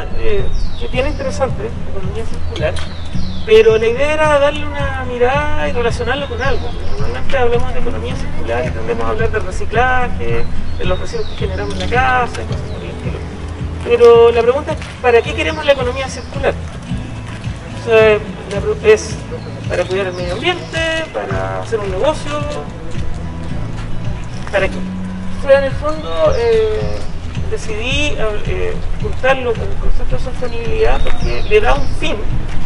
tema que tiene interesante, economía circular, pero la idea era darle una mirada y relacionarlo con algo. Normalmente hablamos de economía circular y tendemos a hablar de reciclaje, de los residuos que generamos en la casa y cosas por el estilo. Pero la pregunta es, ¿para qué queremos la economía circular? O sea, ¿es para cuidar el medio ambiente? ¿Para hacer un negocio? ¿Para qué? O sea, en el fondo decidí juntarlo con el concepto de sostenibilidad porque le da un fin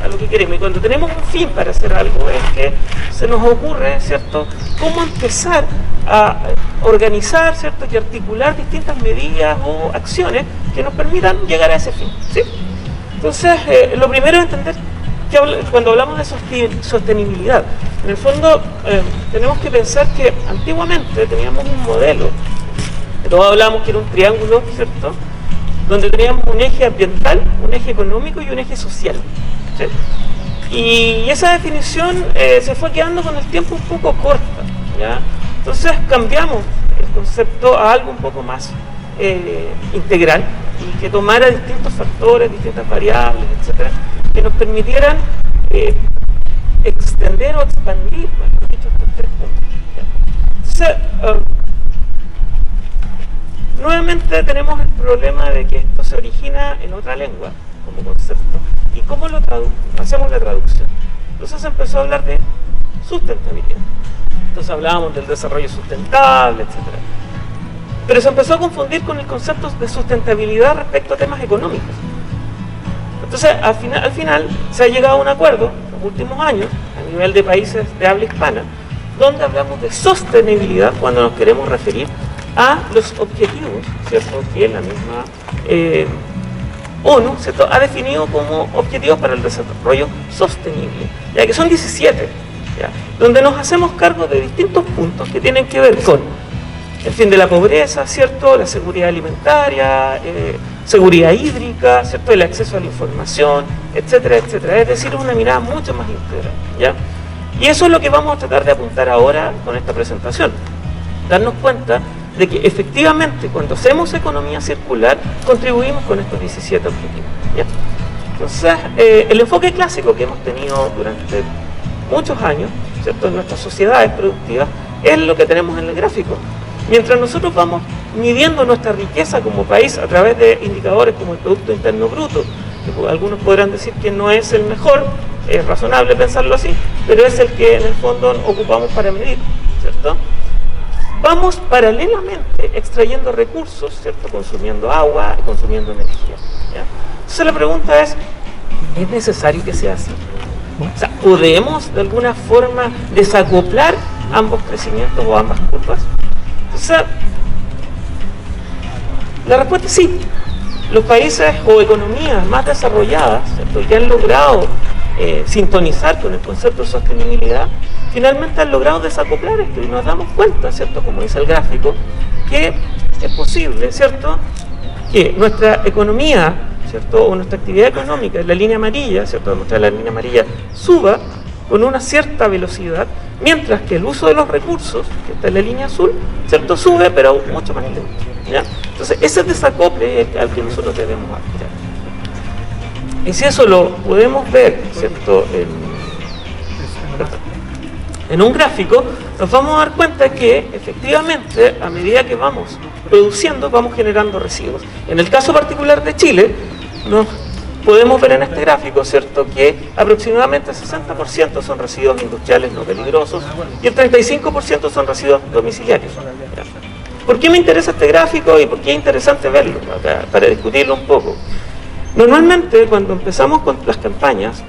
a lo que queremos. Y cuando tenemos un fin para hacer algo es que se nos ocurre, ¿cierto?, cómo empezar a organizar, ¿cierto?, y articular distintas medidas o acciones que nos permitan llegar a ese fin, ¿sí? Entonces, lo primero es entender que cuando hablamos de sostenibilidad, en el fondo tenemos que pensar que antiguamente teníamos un modelo, todos hablamos que era un triángulo, ¿cierto?, donde teníamos un eje ambiental, un eje económico y un eje social, ¿sí? Y esa definición se fue quedando con el tiempo un poco corta, ¿ya? Entonces cambiamos el concepto a algo un poco más integral y que tomara distintos factores, distintas variables, etcétera, que nos permitieran extender o expandir, mejor dicho, estos tres puntos, ¿ya? Entonces, nuevamente tenemos el problema de que esto se origina en otra lengua como concepto y cómo lo hacemos la traducción. Entonces se empezó a hablar de sustentabilidad, entonces hablábamos del desarrollo sustentable, etcétera, pero se empezó a confundir con el concepto de sustentabilidad respecto a temas económicos. Entonces al final se ha llegado a un acuerdo en los últimos años a nivel de países de habla hispana donde hablamos de sostenibilidad cuando nos queremos referir a los objetivos, ¿cierto?, que la misma ONU, ¿cierto?, ha definido como objetivos para el desarrollo sostenible, ya que son 17, ¿ya?, donde nos hacemos cargo de distintos puntos que tienen que ver con el fin de la pobreza, ¿cierto?, la seguridad alimentaria, seguridad hídrica, ¿cierto?, el acceso a la información, etcétera, etcétera. Es decir, una mirada mucho más integral, ¿ya? Y eso es lo que vamos a tratar de apuntar ahora con esta presentación, darnos cuenta de que efectivamente cuando hacemos economía circular contribuimos con estos 17 objetivos, ¿ya? Entonces, el enfoque clásico que hemos tenido durante muchos años, ¿cierto?, en nuestras sociedades productivas es lo que tenemos en el gráfico. Mientras nosotros vamos midiendo nuestra riqueza como país a través de indicadores como el Producto Interno Bruto, que algunos podrán decir que no es el mejor, es razonable pensarlo así, pero es el que en el fondo ocupamos para medir, ¿cierto? Vamos paralelamente extrayendo recursos, ¿cierto?, consumiendo agua, consumiendo energía, ¿ya? Entonces la pregunta ¿es necesario que sea así? O sea, ¿podemos de alguna forma desacoplar ambos crecimientos o ambas curvas? Entonces, la respuesta es sí. Los países o economías más desarrolladas, ¿cierto?, que han logrado sintonizar con el concepto de sostenibilidad, finalmente han logrado desacoplar esto y nos damos cuenta, ¿cierto?, como dice el gráfico, que es posible, ¿cierto?, que nuestra economía, ¿cierto?, o nuestra actividad económica, la línea amarilla, ¿cierto?, mostrar la línea amarilla, suba con una cierta velocidad, mientras que el uso de los recursos, que está en la línea azul, ¿cierto?, sube, pero mucho más lento, ¿ya? Entonces, ese desacople es al que nosotros debemos aspirar. Y si eso lo podemos ver, ¿cierto?, en un gráfico, nos vamos a dar cuenta que efectivamente a medida que vamos produciendo vamos generando residuos. En el caso particular de Chile, nos podemos ver en este gráfico, ¿cierto?, que aproximadamente el 60% son residuos industriales no peligrosos y el 35% son residuos domiciliarios. ¿Por qué me interesa este gráfico y por qué es interesante verlo? Para discutirlo un poco. Normalmente cuando empezamos con las campañas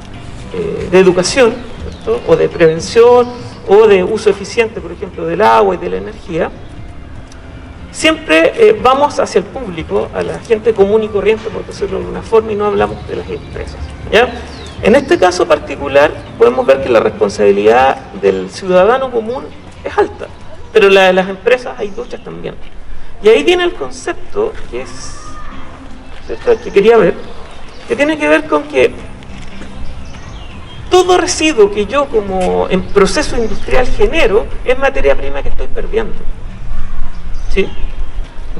de educación, ¿cierto?, o de prevención o de uso eficiente, por ejemplo, del agua y de la energía, siempre vamos hacia el público, a la gente común y corriente, por decirlo de alguna forma, y no hablamos de las empresas, ¿ya? En este caso particular podemos ver que la responsabilidad del ciudadano común es alta, pero la de las empresas hay luchas también. Y ahí viene el concepto que es, ¿cierto?, el que quería ver, que tiene que ver con que todo residuo que yo como en proceso industrial genero es materia prima que estoy perdiendo, ¿sí?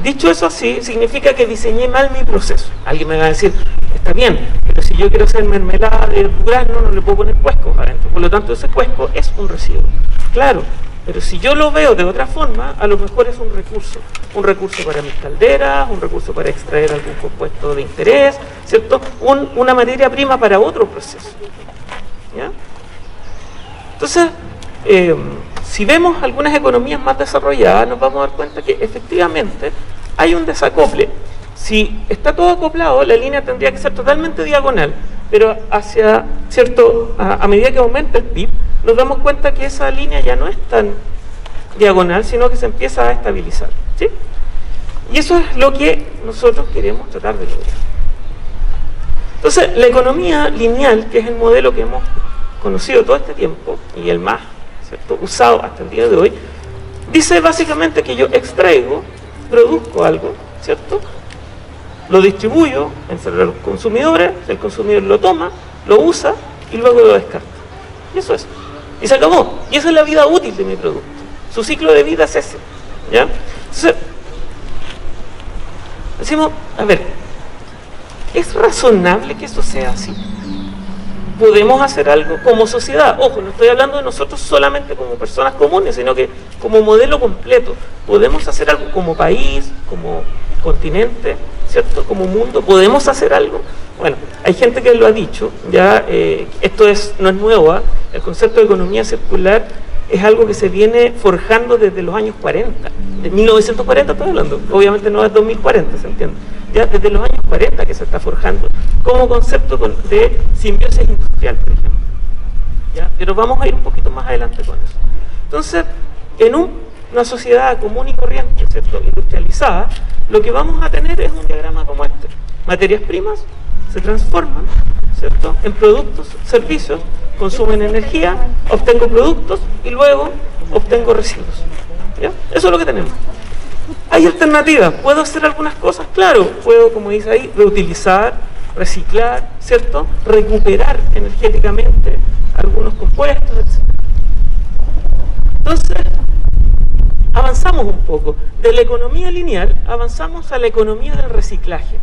Dicho eso así, significa que diseñé mal mi proceso. Alguien me va a decir, está bien, pero si yo quiero hacer mermelada de durazno, no le puedo poner cuescos adentro. Por lo tanto, ese cuesco es un residuo. Claro, pero si yo lo veo de otra forma, a lo mejor es un recurso. Un recurso para mis calderas, un recurso para extraer algún compuesto de interés, ¿cierto? Una materia prima para otro proceso. ¿Ya? Entonces, si vemos algunas economías más desarrolladas, nos vamos a dar cuenta que efectivamente hay un desacople. Si está todo acoplado, la línea tendría que ser totalmente diagonal, pero hacia, ¿cierto? A medida que aumenta el PIB, nos damos cuenta que esa línea ya no es tan diagonal, sino que se empieza a estabilizar, ¿sí? Y eso es lo que nosotros queremos tratar de lograr. Entonces, la economía lineal, que es el modelo que hemos conocido todo este tiempo, y el más, ¿cierto?, usado hasta el día de hoy, dice básicamente que yo extraigo, produzco algo, ¿cierto?, lo distribuyo entre los consumidores, el consumidor lo toma, lo usa y luego lo descarta. Y eso es. Y se acabó. Y esa es la vida útil de mi producto. Su ciclo de vida es ese. ¿Ya? Entonces, decimos, a ver, ¿es razonable que eso sea así? ¿Podemos hacer algo como sociedad? Ojo, no estoy hablando de nosotros solamente como personas comunes, sino que como modelo completo. ¿Podemos hacer algo como país, como continente, ¿cierto? Como mundo? ¿Podemos hacer algo? Bueno, hay gente que lo ha dicho, ya esto no es nuevo, ¿eh? El concepto de economía circular es algo que se viene forjando desde los años 40, de 1940 estoy hablando, obviamente no es 2040, ¿se entiende? Ya desde los años 40 que se está forjando como concepto de simbiosis industrial, por ejemplo. ¿Ya? Pero vamos a ir un poquito más adelante con eso. Entonces, en una sociedad común y corriente, ¿cierto?, industrializada, lo que vamos a tener es un diagrama como este. Materias primas se transforman, ¿cierto?, en productos, servicios, consumen energía, obtengo productos y luego obtengo residuos. ¿Ya? Eso es lo que tenemos. Hay alternativas. ¿Puedo hacer algunas cosas? Claro, puedo, como dice ahí, reutilizar, reciclar, ¿cierto?, recuperar energéticamente algunos compuestos, etc. Entonces, avanzamos un poco. De la economía lineal, avanzamos a la economía del reciclaje.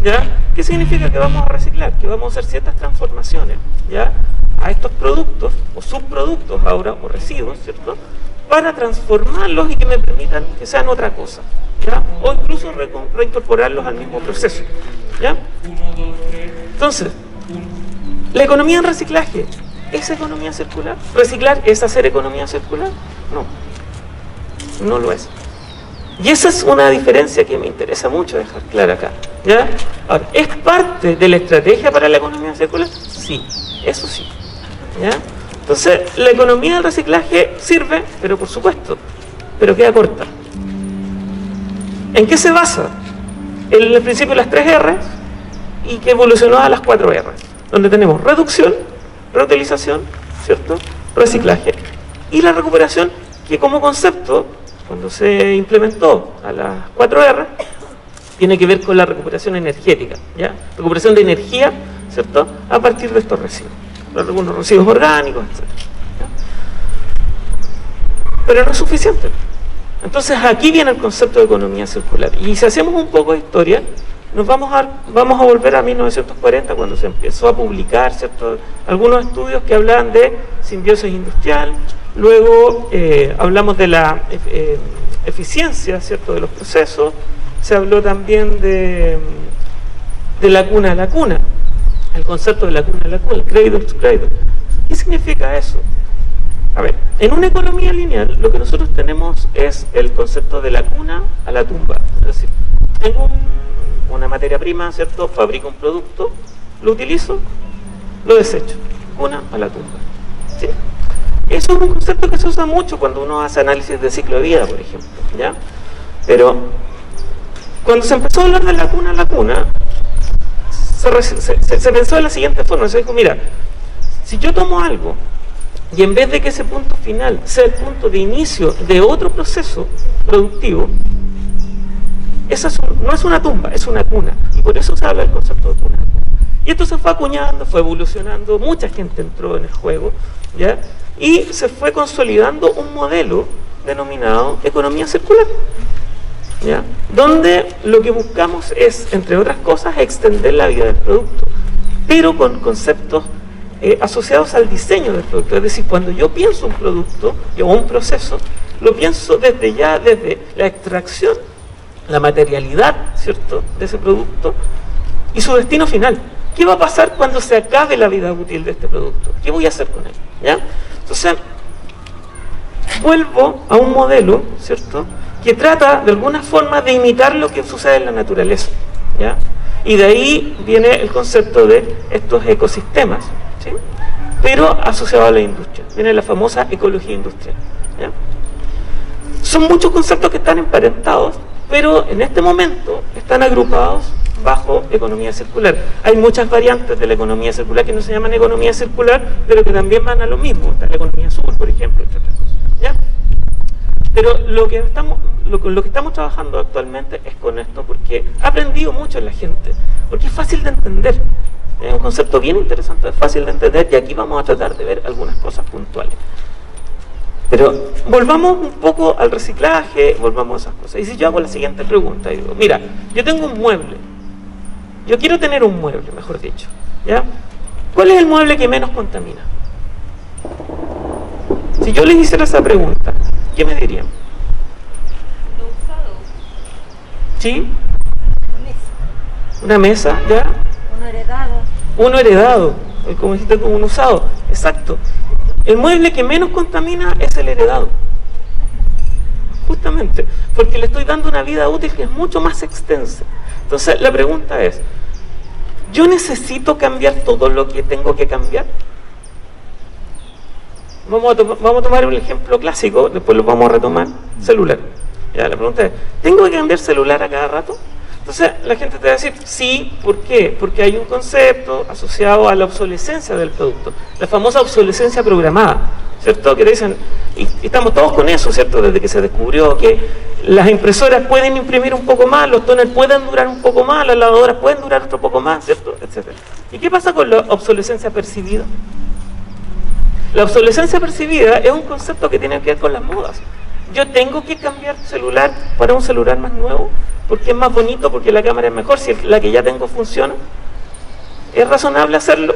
¿Ya? ¿Qué significa que vamos a reciclar? Que vamos a hacer ciertas transformaciones, ¿ya?, a estos productos, o subproductos ahora, o residuos, ¿cierto?, para transformarlos y que me permitan que sean otra cosa, ¿ya?, o incluso reincorporarlos al mismo proceso, ¿ya? Entonces, la economía en reciclaje, ¿es economía circular? ¿Reciclar es hacer economía circular? No, no lo es. Y esa es una diferencia que me interesa mucho dejar clara acá, ¿ya? Ahora, ¿es parte de la estrategia para la economía circular? Sí, eso sí, ¿ya? Entonces, la economía del reciclaje sirve, pero por supuesto, pero queda corta. ¿En qué se basa? En el principio de las 3 R y que evolucionó a las 4 R, donde tenemos reducción, reutilización, ¿cierto?, reciclaje, y la recuperación, que como concepto, cuando se implementó a las 4 R, tiene que ver con la recuperación energética, ¿ya? Recuperación de energía, ¿cierto?, a partir de estos residuos, algunos residuos orgánicos, etc. ¿Ya? Pero no es suficiente. Entonces aquí viene el concepto de economía circular. Y si hacemos un poco de historia, vamos a volver a 1940, cuando se empezó a publicar, ¿cierto?, algunos estudios que hablaban de simbiosis industrial. Luego hablamos de la eficiencia, ¿cierto?, de los procesos. Se habló también de la cuna a la cuna, el concepto de la cuna a la cuna, el cradle to cradle. ¿Qué significa eso? A ver, en una economía lineal lo que nosotros tenemos es el concepto de la cuna a la tumba. Es decir, tengo una materia prima, ¿cierto?, fabrico un producto, lo utilizo, lo desecho, cuna a la tumba, ¿sí? Eso es un concepto que se usa mucho cuando uno hace análisis de ciclo de vida, por ejemplo, ¿ya? Pero cuando se empezó a hablar de la cuna a la cuna, se pensó de la siguiente forma. Se dijo, mira, si yo tomo algo y en vez de que ese punto final sea el punto de inicio de otro proceso productivo, esa no es una tumba, es una cuna. Y por eso se habla del concepto de cuna. Y esto se fue acuñando, fue evolucionando, mucha gente entró en el juego, ¿ya? Y se fue consolidando un modelo denominado economía circular, ¿ya? Donde lo que buscamos es, entre otras cosas, extender la vida del producto, pero con conceptos asociados al diseño del producto. Es decir, cuando yo pienso un producto o un proceso, lo pienso desde la extracción, la materialidad, ¿cierto?, de ese producto y su destino final. ¿Qué va a pasar cuando se acabe la vida útil de este producto? ¿Qué voy a hacer con él? ¿Ya? Entonces, vuelvo a un modelo, ¿cierto?, que trata de alguna forma de imitar lo que sucede en la naturaleza, ¿ya? Y de ahí viene el concepto de estos ecosistemas, ¿sí?, pero asociado a la industria. Viene la famosa ecología industrial, ¿ya? Son muchos conceptos que están emparentados, pero en este momento están agrupados bajo economía circular. Hay muchas variantes de la economía circular que no se llaman economía circular, pero que también van a lo mismo. Está la economía azul, por ejemplo, entre otras cosas, ¿ya? Pero lo que estamos trabajando actualmente es con esto, porque ha aprendido mucho en la gente, porque es fácil de entender. Es un concepto bien interesante, es fácil de entender, y aquí vamos a tratar de ver algunas cosas puntuales. Pero volvamos un poco al reciclaje, volvamos a esas cosas. Y si yo hago la siguiente pregunta, y digo, mira, yo tengo un mueble, yo quiero tener un mueble, mejor dicho, ¿ya? ¿Cuál es el mueble que menos contamina? Si yo les hiciera esa pregunta, ¿qué me dirían? Lo usado. ¿Sí? Una mesa. ¿Una mesa? ¿Ya? Uno heredado. Uno heredado, como dijiste, como un usado. Exacto. El mueble que menos contamina es el heredado. Justamente, porque le estoy dando una vida útil que es mucho más extensa. Entonces, la pregunta es, ¿yo necesito cambiar todo lo que tengo que cambiar? Vamos a tomar un ejemplo clásico, después lo vamos a retomar. Celular. Ya, la pregunta es, ¿tengo que cambiar celular a cada rato? Entonces la gente te va a decir, sí, ¿por qué? Porque hay un concepto asociado a la obsolescencia del producto, la famosa obsolescencia programada, ¿cierto? Que te dicen, y estamos todos con eso, ¿cierto? Desde que se descubrió que las impresoras pueden imprimir un poco más, los toners pueden durar un poco más, las lavadoras pueden durar otro poco más, ¿cierto? Etcétera. ¿Y qué pasa con la obsolescencia percibida? La obsolescencia percibida es un concepto que tiene que ver con las modas. Yo tengo que cambiar celular para un celular más nuevo, porque es más bonito, porque la cámara es mejor, si la que ya tengo funciona. ¿Es razonable hacerlo?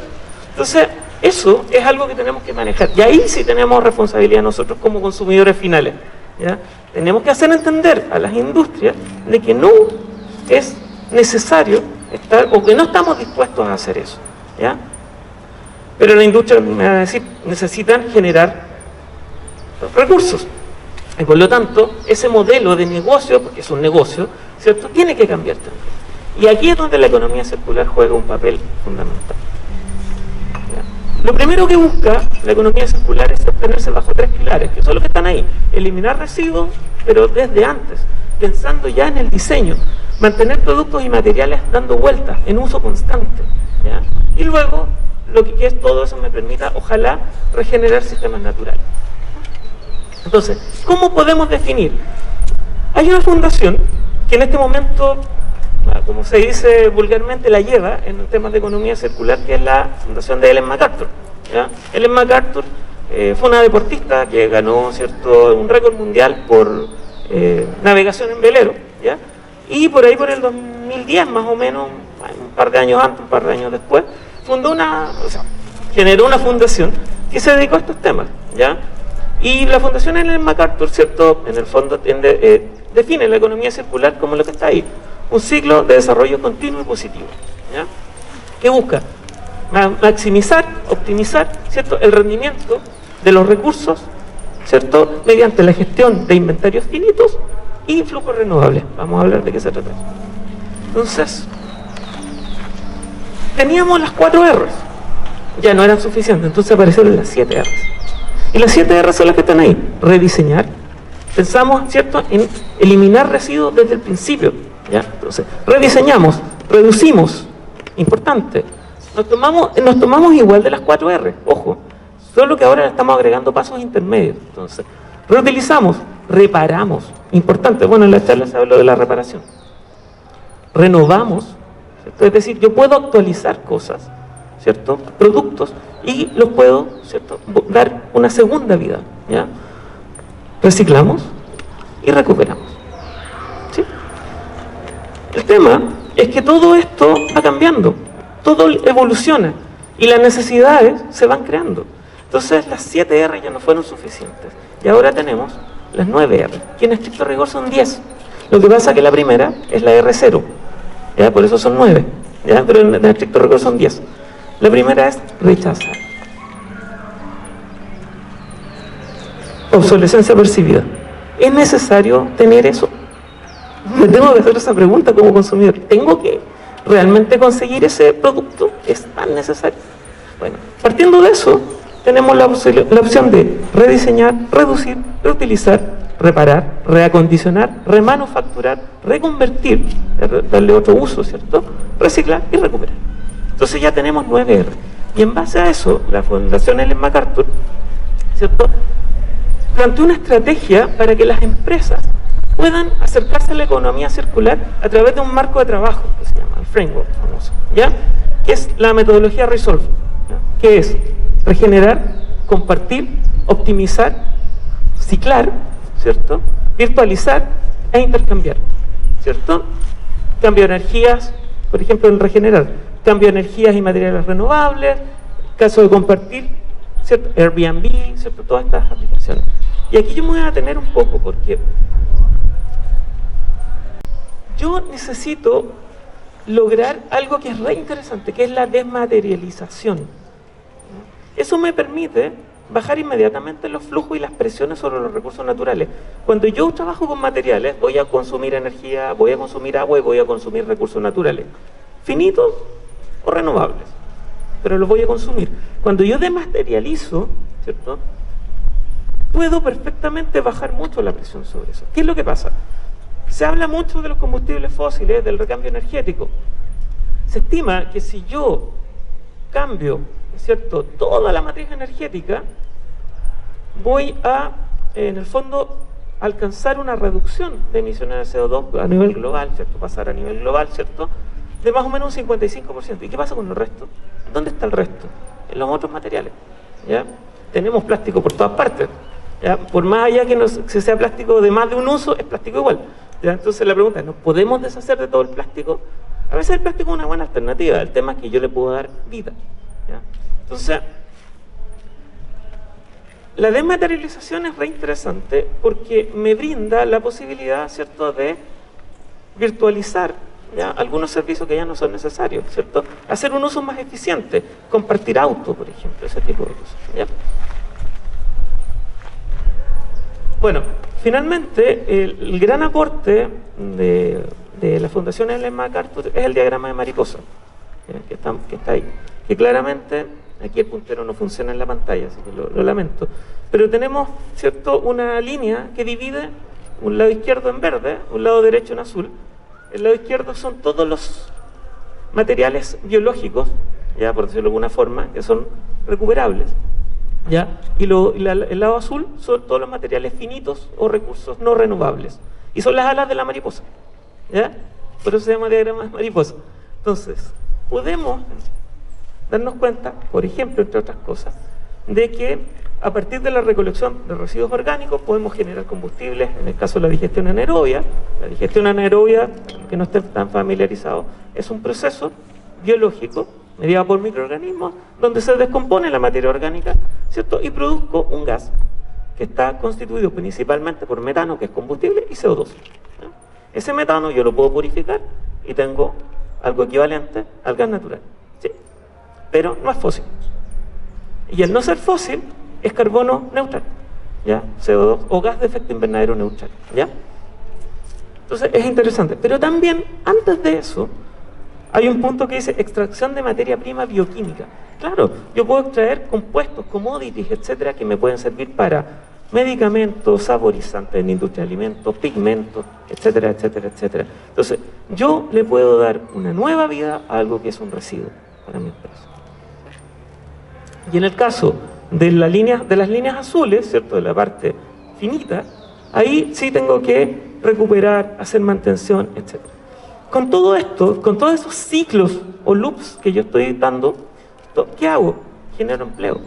Entonces, eso es algo que tenemos que manejar. Y ahí sí tenemos responsabilidad nosotros como consumidores finales, ¿ya? Tenemos que hacer entender a las industrias de que no es necesario estar, o que no estamos dispuestos a hacer eso, ¿ya? Pero la industria, me va a decir, necesitan generar recursos. Y por lo tanto, ese modelo de negocio, porque es un negocio, ¿cierto?, tiene que cambiar también. Y aquí es donde la economía circular juega un papel fundamental. ¿Ya? Lo primero que busca la economía circular es sostenerse bajo 3 pilares, que son los que están ahí. Eliminar residuos, pero desde antes, pensando ya en el diseño. Mantener productos y materiales dando vueltas, en uso constante, ¿ya? Y luego, lo que es todo eso me permita, ojalá, regenerar sistemas naturales. Entonces, ¿cómo podemos definir? Hay una fundación que en este momento, como se dice vulgarmente, la lleva en temas de economía circular, que es la fundación de Ellen MacArthur, ¿ya? Ellen MacArthur fue una deportista que ganó, ¿cierto?, un récord mundial por navegación en velero, ¿ya? Y por ahí, por el 2010 más o menos, un par de años antes, un par de años después, generó una fundación que se dedicó a estos temas, ¿ya? Y la fundación Ellen MacArthur, ¿cierto?, en el fondo define la economía circular como lo que está ahí, un ciclo de desarrollo continuo y positivo, ¿ya? ¿Qué busca? Maximizar, optimizar, ¿cierto?, el rendimiento de los recursos, ¿cierto?, mediante la gestión de inventarios finitos y flujos renovables. Vamos a hablar de qué se trata. Entonces, teníamos las 4 R's, ya no eran suficientes, entonces aparecieron las 7 R's. Y las 7 R's son las que están ahí. Rediseñar. Pensamos, ¿cierto?, en eliminar residuos desde el principio, ¿ya? Entonces, rediseñamos, reducimos. Importante. Nos tomamos igual de las 4 R, ojo. Solo que ahora le estamos agregando pasos intermedios. Entonces, reutilizamos, reparamos. Importante. Bueno, en la charla se habló de la reparación. Renovamos, ¿cierto? Es decir, yo puedo actualizar cosas, ¿cierto?, productos, y los puedo, ¿cierto?, dar una segunda vida, ¿ya? Reciclamos y recuperamos, ¿sí? El tema es que todo esto va cambiando, todo evoluciona y las necesidades se van creando. Entonces las 7 R ya no fueron suficientes y ahora tenemos las 9 R, que en estricto rigor son 10. Lo que pasa es que la primera es la R0, ¿ya? Por eso son 9, ¿ya? Pero en estricto rigor son 10. La primera es rechazar. Obsolescencia percibida. ¿Es necesario tener eso? Me tengo que hacer esa pregunta como consumidor. ¿Tengo que realmente conseguir ese producto? ¿Es tan necesario? Bueno, partiendo de eso, tenemos la opción de rediseñar, reducir, reutilizar, reparar, reacondicionar, remanufacturar, reconvertir, darle otro uso, ¿cierto? Reciclar y recuperar. Entonces ya tenemos 9 R. Y en base a eso, la Fundación Ellen MacArthur, ¿cierto?, planteó una estrategia para que las empresas puedan acercarse a la economía circular a través de un marco de trabajo que se llama el framework famoso, ¿ya? Que es la metodología Resolve, ¿ya? Que es regenerar, compartir, optimizar, ciclar, ¿cierto?, virtualizar e intercambiar, ¿cierto? Cambio de energías, por ejemplo, en regenerar, cambio de energías y materiales renovables, caso de compartir, ¿cierto?, Airbnb, ¿cierto?, todas estas aplicaciones. Y aquí yo me voy a detener un poco porque yo necesito lograr algo que es re interesante, que es la desmaterialización. Eso me permite bajar inmediatamente los flujos y las presiones sobre los recursos naturales. Cuando yo trabajo con materiales, voy a consumir energía, voy a consumir agua y voy a consumir recursos naturales, finitos o renovables, pero los voy a consumir. Cuando yo dematerializo, ¿cierto?, puedo perfectamente bajar mucho la presión sobre eso. ¿Qué es lo que pasa? Se habla mucho de los combustibles fósiles, del recambio energético. Se estima que si yo cambio, ¿cierto?, toda la matriz energética, voy a, en el fondo, alcanzar una reducción de emisiones de CO2 a nivel global, ¿cierto?, pasar a nivel global, ¿cierto?, de más o menos un 55%. ¿Y qué pasa con el resto? ¿Dónde está el resto? En los otros materiales, ¿ya? Tenemos plástico por todas partes, ¿ya? Por más allá que sea plástico de más de un uso, es plástico igual, ¿ya? Entonces la pregunta es, ¿nos podemos deshacer de todo el plástico? A veces el plástico es una buena alternativa, el tema es que yo le puedo dar vida, ¿ya? Entonces, la desmaterialización es re interesante porque me brinda la posibilidad, ¿cierto?, de virtualizar, ¿ya?, algunos servicios que ya no son necesarios, ¿cierto? Hacer un uso más eficiente, compartir auto, por ejemplo, ese tipo de cosas, ¿ya? Bueno, finalmente, el gran aporte de la Fundación Ellen MacArthur es el diagrama de mariposa, ¿ya?, que está ahí. Que claramente, aquí el puntero no funciona en la pantalla, así que lo lamento. Pero tenemos, ¿cierto?, una línea que divide un lado izquierdo en verde, un lado derecho en azul. El lado izquierdo son todos los materiales biológicos, ya por decirlo de alguna forma, que son recuperables, ¿ya? Y el lado azul son todos los materiales finitos o recursos no renovables. Y son las alas de la mariposa, ¿ya? Por eso se llama diagrama de mariposa. Entonces, podemos darnos cuenta, por ejemplo, entre otras cosas, de que a partir de la recolección de residuos orgánicos podemos generar combustibles, en el caso de la digestión anaerobia. La digestión anaerobia, que no estén tan familiarizados, es un proceso biológico mediado por microorganismos donde se descompone la materia orgánica, ¿cierto?, y produzco un gas que está constituido principalmente por metano, que es combustible, y CO2, ¿ya? Ese metano yo lo puedo purificar y tengo algo equivalente al gas natural, ¿sí? Pero no es fósil. Y al no ser fósil, es carbono neutral, ¿ya? CO2 o gas de efecto invernadero neutral, ¿ya? Entonces es interesante. Pero también, antes de eso, hay un punto que dice extracción de materia prima bioquímica. Claro, yo puedo extraer compuestos, commodities, etcétera, que me pueden servir para medicamentos, saborizantes en la industria de alimentos, pigmentos, etcétera, etcétera, etcétera. Entonces, yo le puedo dar una nueva vida a algo que es un residuo para mi empresa. Y en el caso de las líneas azules, ¿cierto?, de la parte finita, ahí sí tengo que recuperar, hacer mantención, etc. Con todo esto, con todos esos ciclos o loops que yo estoy dando, ¿qué hago? Genero empleo,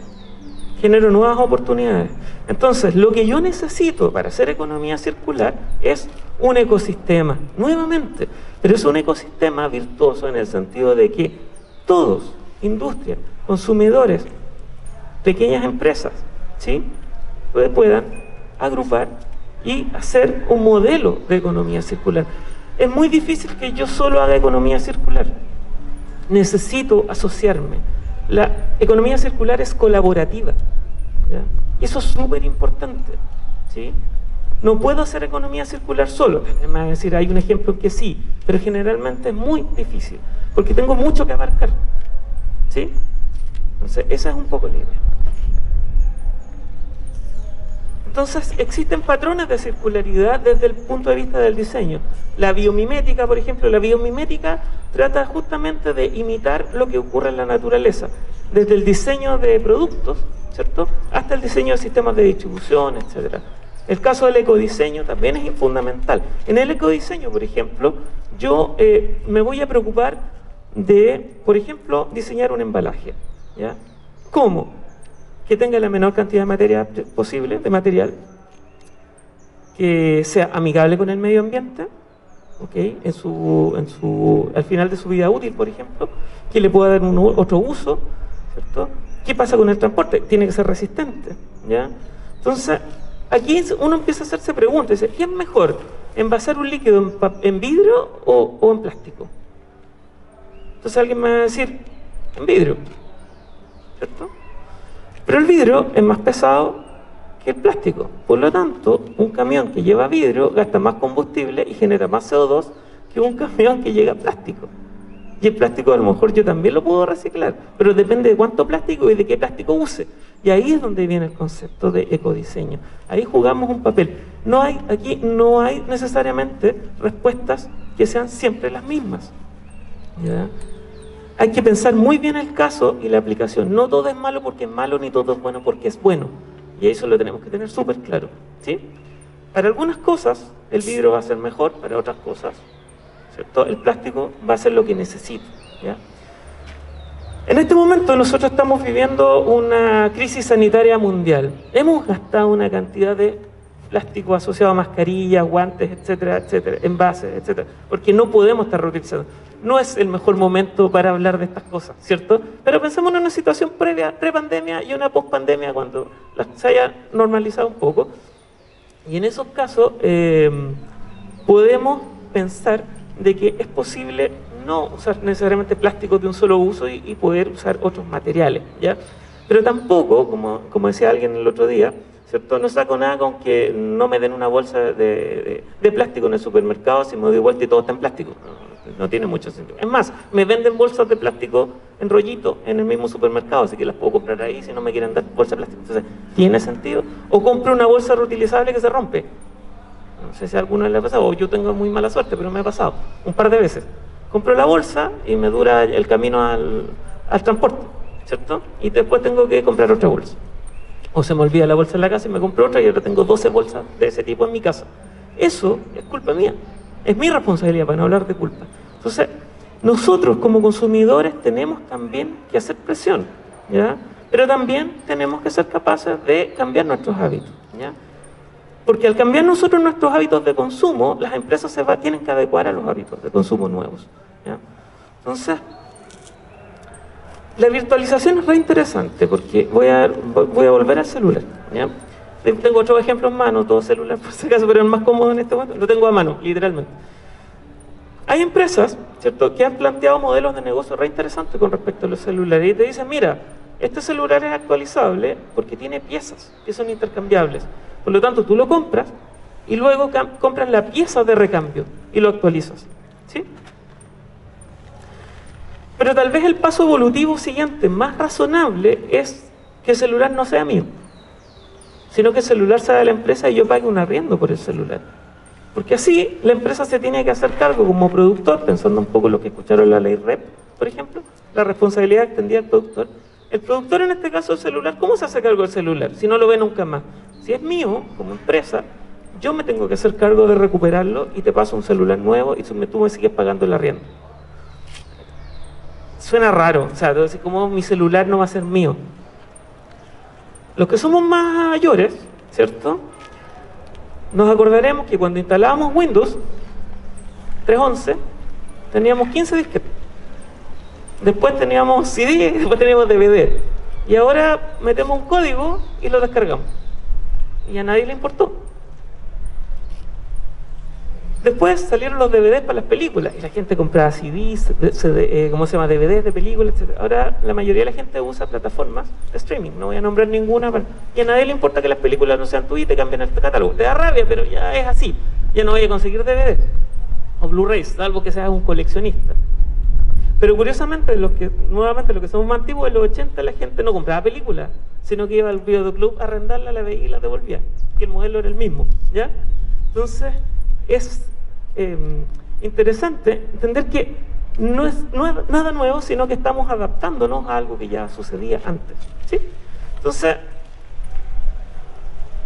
genero nuevas oportunidades. Entonces, lo que yo necesito para hacer economía circular es un ecosistema, nuevamente, pero es un ecosistema virtuoso en el sentido de que todos, industria, consumidores, pequeñas empresas, ¿sí?, puedan agrupar y hacer un modelo de economía circular. Es muy difícil que yo solo haga economía circular. Necesito asociarme. La economía circular es colaborativa, ¿ya? Y eso es súper importante, ¿sí? No puedo hacer economía circular solo. Me van a decir, hay un ejemplo que sí, pero generalmente es muy difícil, porque tengo mucho que abarcar, ¿sí? Entonces, esa es un poco la idea. Entonces, existen patrones de circularidad desde el punto de vista del diseño. La biomimética, por ejemplo, la biomimética trata justamente de imitar lo que ocurre en la naturaleza, desde el diseño de productos, ¿cierto?, hasta el diseño de sistemas de distribución, etc. El caso del ecodiseño también es fundamental. En el ecodiseño, por ejemplo, yo me voy a preocupar de, por ejemplo, diseñar un embalaje, ¿ya? ¿Cómo? Que tenga la menor cantidad de materia posible, de material, que sea amigable con el medio ambiente, ¿okay?, al final de su vida útil, por ejemplo, que le pueda dar otro uso, ¿cierto? ¿Qué pasa con el transporte? Tiene que ser resistente, ¿ya? Entonces, aquí uno empieza a hacerse preguntas, dice, ¿qué es mejor, envasar un líquido en vidrio o en plástico? Entonces alguien me va a decir, en vidrio, ¿cierto? Pero el vidrio es más pesado que el plástico. Por lo tanto, un camión que lleva vidrio gasta más combustible y genera más CO2 que un camión que lleva plástico. Y el plástico a lo mejor yo también lo puedo reciclar, pero depende de cuánto plástico y de qué plástico use. Y ahí es donde viene el concepto de ecodiseño. Ahí jugamos un papel. Aquí no hay necesariamente respuestas que sean siempre las mismas, ¿ya? Hay que pensar muy bien el caso y la aplicación. No todo es malo porque es malo, ni todo es bueno porque es bueno. Y eso lo tenemos que tener súper claro, ¿sí? Para algunas cosas el vidrio va a ser mejor, para otras cosas, ¿cierto?, el plástico va a ser lo que necesito, ¿ya? En este momento nosotros estamos viviendo una crisis sanitaria mundial. Hemos gastado una cantidad de plástico asociado a mascarillas, guantes, etcétera, etcétera, envases, etcétera, porque no podemos estar reutilizando. No es el mejor momento para hablar de estas cosas, ¿cierto? Pero pensemos en una situación pre-pandemia y una post-pandemia cuando se haya normalizado un poco. Y en esos casos podemos pensar de que es posible no usar necesariamente plásticos de un solo uso y poder usar otros materiales, ¿ya? Pero tampoco, como decía alguien el otro día, ¿cierto?, no saco nada con que no me den una bolsa de plástico en el supermercado si me doy vuelta y todo está en plástico. No tiene mucho sentido. Es más, me venden bolsas de plástico en rollito en el mismo supermercado, así que las puedo comprar ahí si no me quieren dar bolsa de plástico. Entonces, ¿tiene sentido? O compro una bolsa reutilizable que se rompe. No sé si a alguno le ha pasado, o yo tengo muy mala suerte, pero me ha pasado un par de veces. Compro la bolsa y me dura el camino al transporte, ¿cierto? Y después tengo que comprar otra bolsa. O se me olvida la bolsa en la casa y me compro otra y ahora tengo 12 bolsas de ese tipo en mi casa. Eso es culpa mía. Es mi responsabilidad, para no hablar de culpa. Entonces, nosotros como consumidores tenemos también que hacer presión, ¿ya? Pero también tenemos que ser capaces de cambiar nuestros hábitos, ¿ya? Porque al cambiar nosotros nuestros hábitos de consumo, las empresas tienen que adecuar a los hábitos de consumo nuevos, ¿ya? Entonces, la virtualización es re interesante porque voy a volver al celular, ¿ya? Tengo otros ejemplos en mano, todo celular por si acaso, pero el más cómodo en este momento, lo tengo a mano, literalmente. Hay empresas, ¿cierto?, que han planteado modelos de negocio re interesantes con respecto a los celulares y te dicen, mira, este celular es actualizable porque tiene piezas que son intercambiables. Por lo tanto, tú lo compras y luego compras la pieza de recambio y lo actualizas, ¿sí? Pero tal vez el paso evolutivo siguiente, más razonable, es que el celular no sea mío, sino que el celular sea de la empresa y yo pague un arriendo por el celular. Porque así la empresa se tiene que hacer cargo como productor, pensando un poco en lo que escucharon la ley REP, por ejemplo, la responsabilidad extendida al productor. El productor, en este caso el celular, ¿cómo se hace cargo del celular si no lo ve nunca más? Si es mío, como empresa, yo me tengo que hacer cargo de recuperarlo y te paso un celular nuevo y tú me sigues pagando el arriendo. Suena raro, o sea, entonces, ¿cómo mi celular no va a ser mío? Los que somos más mayores, ¿cierto?, nos acordaremos que cuando instalábamos Windows 3.11 teníamos 15 disquetes, después teníamos CD, después teníamos DVD, y ahora metemos un código y lo descargamos y a nadie le importó. Después salieron los DVDs para las películas y la gente compraba CDs, DVDs de películas, etc. Ahora la mayoría de la gente usa plataformas de streaming, no voy a nombrar ninguna, y a nadie le importa que las películas no sean tuyas y te cambien el catálogo. Te da rabia, pero ya es así. Ya no voy a conseguir DVD o Blu-rays, salvo que seas un coleccionista. Pero curiosamente, los que somos más antiguos, en los 80 la gente no compraba películas, sino que iba al videoclub a arrendarla, la veía y la devolvía, que el modelo era el mismo, ¿ya? Entonces, es interesante entender que no es nada nuevo, sino que estamos adaptándonos a algo que ya sucedía antes, ¿sí? Entonces,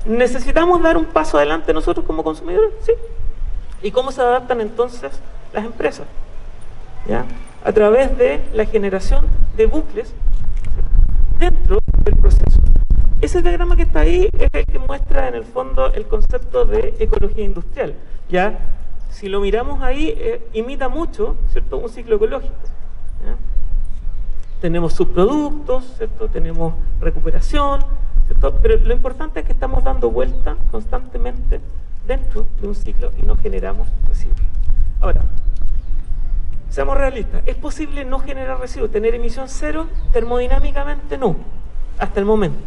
¿necesitamos dar un paso adelante nosotros como consumidores? Sí. ¿Y cómo se adaptan entonces las empresas? ¿Ya? A través de la generación de bucles, ¿sí?, dentro del proceso. Ese diagrama que está ahí es el que muestra en el fondo el concepto de ecología industrial. ¿Ya? Si lo miramos ahí, imita mucho, ¿cierto?, un ciclo ecológico. ¿Ya? Tenemos subproductos, ¿cierto?, tenemos recuperación, ¿cierto?, pero lo importante es que estamos dando vuelta constantemente dentro de un ciclo y no generamos residuos. Ahora, seamos realistas, ¿es posible no generar residuos, tener emisión cero? Termodinámicamente no, hasta el momento,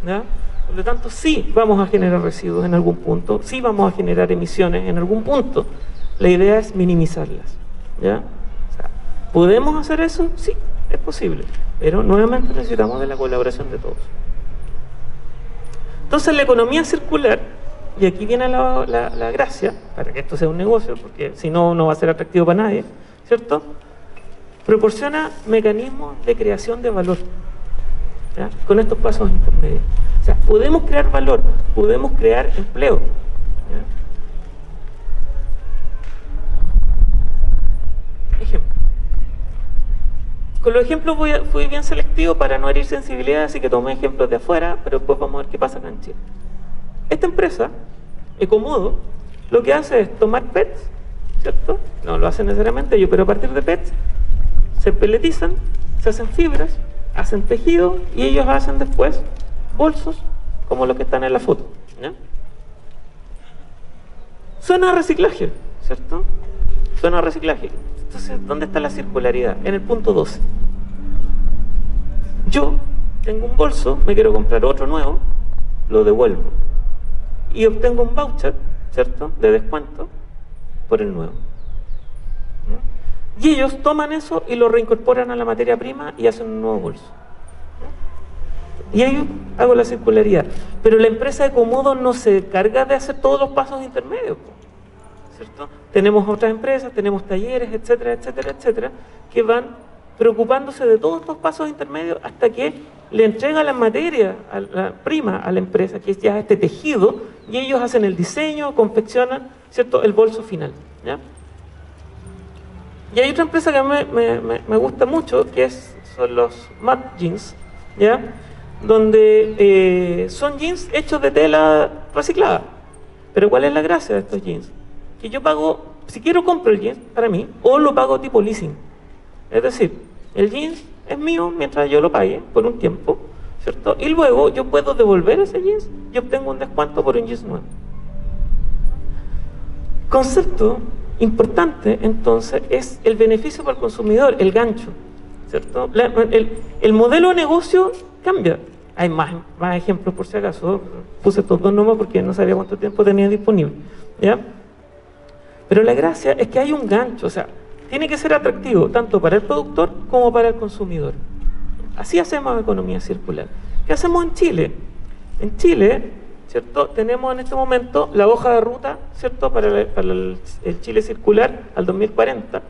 ¿ya? Por lo tanto, sí vamos a generar residuos en algún punto, sí vamos a generar emisiones en algún punto. La idea es minimizarlas, ¿ya? O sea, ¿podemos hacer eso? Sí, es posible, pero nuevamente necesitamos de la colaboración de todos. Entonces, la economía circular, y aquí viene la gracia, para que esto sea un negocio, porque si no, no va a ser atractivo para nadie, ¿cierto? Proporciona mecanismos de creación de valor, ¿ya?, con estos pasos intermedios. O sea, podemos crear valor, podemos crear empleo, ¿ya? Ejemplo. Con los ejemplos fui bien selectivo para no herir sensibilidad, así que tomé ejemplos de afuera, pero después vamos a ver qué pasa acá en Chile. Esta empresa, Ecomodo, lo que hace es tomar PETs, ¿cierto? No lo hacen necesariamente ellos, pero a partir de PETs se peletizan, se hacen fibras, hacen tejido y ellos hacen después bolsos como los que están en la foto, ¿ya? Suena a reciclaje, ¿cierto? Suena a reciclaje. Entonces, ¿dónde está la circularidad? En el punto 12. Yo tengo un bolso, me quiero comprar otro nuevo, lo devuelvo y obtengo un voucher, ¿cierto?, de descuento por el nuevo, ¿ya? Y ellos toman eso y lo reincorporan a la materia prima y hacen un nuevo bolso, ¿ya? Y ahí hago la circularidad. Pero la empresa de Ecomodo no se encarga de hacer todos los pasos intermedios, ¿cierto? Tenemos otras empresas, tenemos talleres, etcétera, etcétera, etcétera, que van preocupándose de todos estos pasos intermedios hasta que le entrega la materia a la prima a la empresa, que es ya este tejido, y ellos hacen el diseño, confeccionan, ¿cierto?, el bolso final, ¿ya? Y hay otra empresa que me gusta mucho, que son los Mad Jeans, ¿ya?, donde son jeans hechos de tela reciclada. Pero ¿cuál es la gracia de estos jeans? Que yo pago, si quiero compro el jeans para mí, o lo pago tipo leasing. Es decir, el jeans es mío mientras yo lo pague por un tiempo, ¿cierto? Y luego yo puedo devolver ese jeans y obtengo un descuento por un jeans nuevo. Concepto importante entonces es el beneficio para el consumidor, el gancho, ¿cierto? El modelo de negocio cambia. Hay más ejemplos por si acaso, puse estos dos nomás porque no sabía cuánto tiempo tenía disponible, ¿ya? Pero la gracia es que hay un gancho, o sea, tiene que ser atractivo tanto para el productor como para el consumidor. Así hacemos economía circular. ¿Qué hacemos en Chile? En Chile, ¿cierto?, tenemos en este momento la hoja de ruta, ¿cierto?, para el Chile circular al 2040,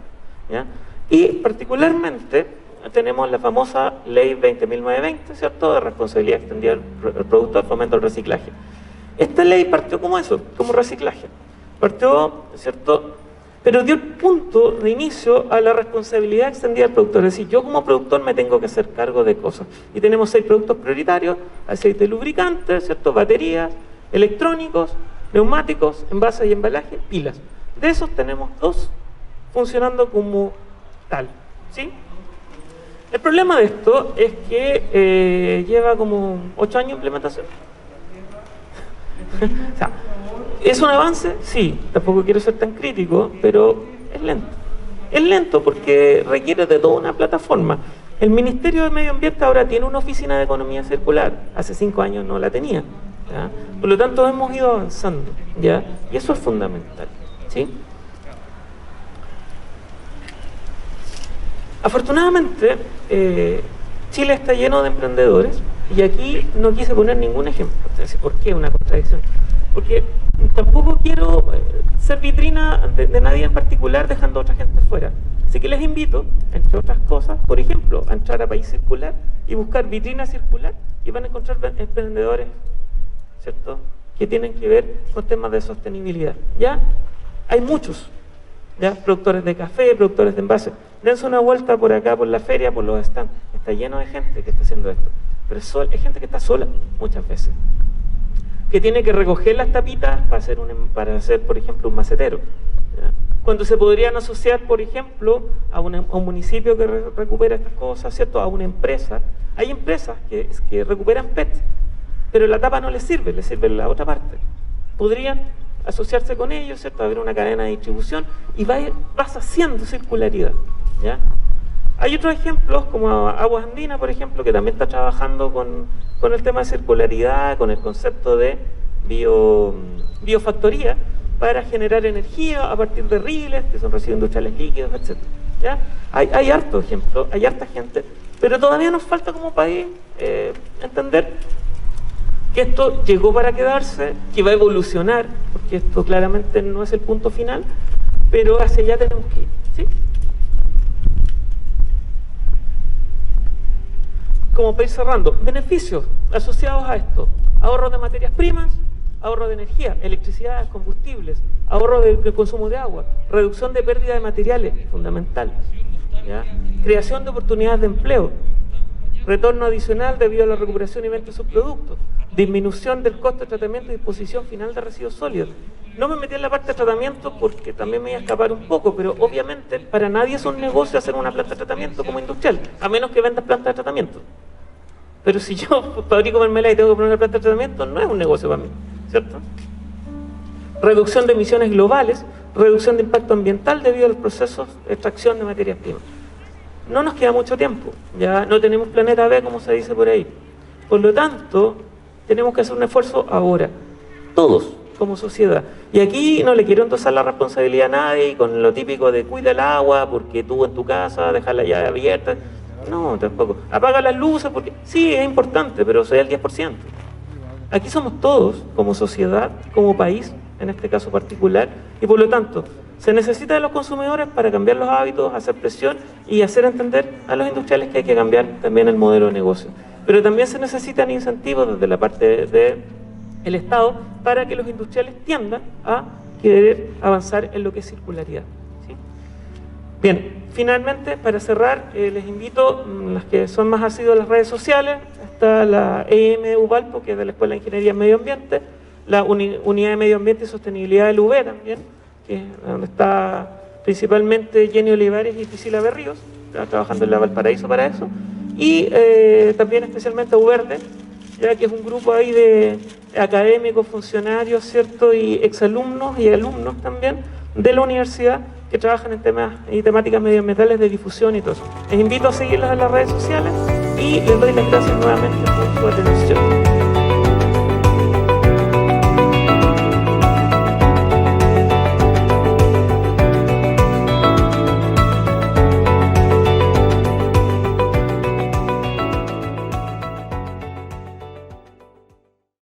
¿ya? Y particularmente tenemos la famosa ley 20.920, ¿cierto?, de responsabilidad extendida al productor, fomento al reciclaje. Esta ley partió como eso, como reciclaje. Partió, ¿cierto?, pero dio el punto de inicio a la responsabilidad extendida al productor. Es decir, yo como productor me tengo que hacer cargo de cosas. Y tenemos 6 productos prioritarios: aceite lubricante, ¿cierto?, baterías, electrónicos, neumáticos, envases y embalaje, pilas. De esos tenemos 2 funcionando como tal, ¿sí? El problema de esto es que lleva como 8 años de implementación. O sea, ¿es un avance? Sí, tampoco quiero ser tan crítico, pero es lento. Es lento porque requiere de toda una plataforma. El Ministerio de Medio Ambiente ahora tiene una oficina de economía circular. Hace 5 años no la tenía, ¿ya? Por lo tanto, hemos ido avanzando, ¿ya? Y eso es fundamental, ¿sí? Afortunadamente, Chile está lleno de emprendedores y aquí no quise poner ningún ejemplo. Entonces, ¿por qué una contradicción? Porque tampoco quiero ser vitrina de nadie en particular dejando a otra gente fuera. Así que les invito, entre otras cosas, por ejemplo, a entrar a País Circular y buscar vitrina circular y van a encontrar emprendedores, ¿cierto?, que tienen que ver con temas de sostenibilidad. ¿Ya? Hay muchos, ¿ya? Productores de café, productores de envases. Dense una vuelta por acá, por la feria, por los stands. Está lleno de gente que está haciendo esto. Pero es gente que está sola muchas veces, que tiene que recoger las tapitas para hacer, por ejemplo, un macetero, ¿ya? Cuando se podrían asociar, por ejemplo, a un municipio que recupera estas cosas, ¿cierto?, a una empresa. Hay empresas que recuperan PET, pero la tapa no les sirve la otra parte. Podrían asociarse con ellos, ¿cierto?, abrir una cadena de distribución y vas haciendo circularidad, ¿ya? Hay otros ejemplos, como Aguas Andinas, por ejemplo, que también está trabajando con el tema de circularidad, con el concepto de biofactoría, para generar energía a partir de riles, que son residuos industriales líquidos, etc. ¿Ya? Hay harto ejemplo, hay harta gente, pero todavía nos falta como país entender que esto llegó para quedarse, que va a evolucionar, porque esto claramente no es el punto final, pero hacia allá tenemos que ir, ¿sí? Como para ir cerrando, beneficios asociados a esto: ahorro de materias primas, ahorro de energía, electricidad, combustibles, ahorro del consumo de agua, reducción de pérdida de materiales, fundamental, ¿ya? Creación de oportunidades de empleo, retorno adicional debido a la recuperación y venta de subproductos, disminución del costo de tratamiento y disposición final de residuos sólidos. No me metí en la parte de tratamiento porque también me iba a escapar un poco, pero obviamente para nadie es un negocio hacer una planta de tratamiento como industrial, a menos que vendas plantas de tratamiento. Pero si yo fabrico mermelada y tengo que poner una planta de tratamiento, no es un negocio para mí, ¿cierto? Reducción de emisiones globales, reducción de impacto ambiental debido a los procesos de extracción de materias primas. No nos queda mucho tiempo, ya no tenemos planeta B, como se dice por ahí. Por lo tanto, tenemos que hacer un esfuerzo ahora, todos, como sociedad. Y aquí no le quiero endosar la responsabilidad a nadie con lo típico de cuida el agua, porque tú en tu casa dejas la llave abierta. No, tampoco. Apaga las luces, porque sí, es importante, pero soy el 10%. Aquí somos todos, como sociedad, como país, en este caso particular, y por lo tanto, se necesita de los consumidores para cambiar los hábitos, hacer presión y hacer entender a los industriales que hay que cambiar también el modelo de negocio. Pero también se necesitan incentivos desde la parte del Estado para que los industriales tiendan a querer avanzar en lo que es circularidad, ¿sí? Bien, finalmente, para cerrar, les invito, las que son más asiduos a las redes sociales, está la EM de Ubalpo, que es de la Escuela de Ingeniería en Medio Ambiente, la Unidad de Medio Ambiente y Sostenibilidad del UB también, que es donde está principalmente Jenny Olivares y Priscila Berríos, trabajando en la Valparaíso para eso, y también especialmente Uverde, ya que es un grupo ahí de académicos, funcionarios, ¿cierto?, y exalumnos y alumnos también de la universidad que trabajan en temas y temáticas medioambientales de difusión y todo eso. Les invito a seguirlos en las redes sociales y les doy las gracias nuevamente por su atención.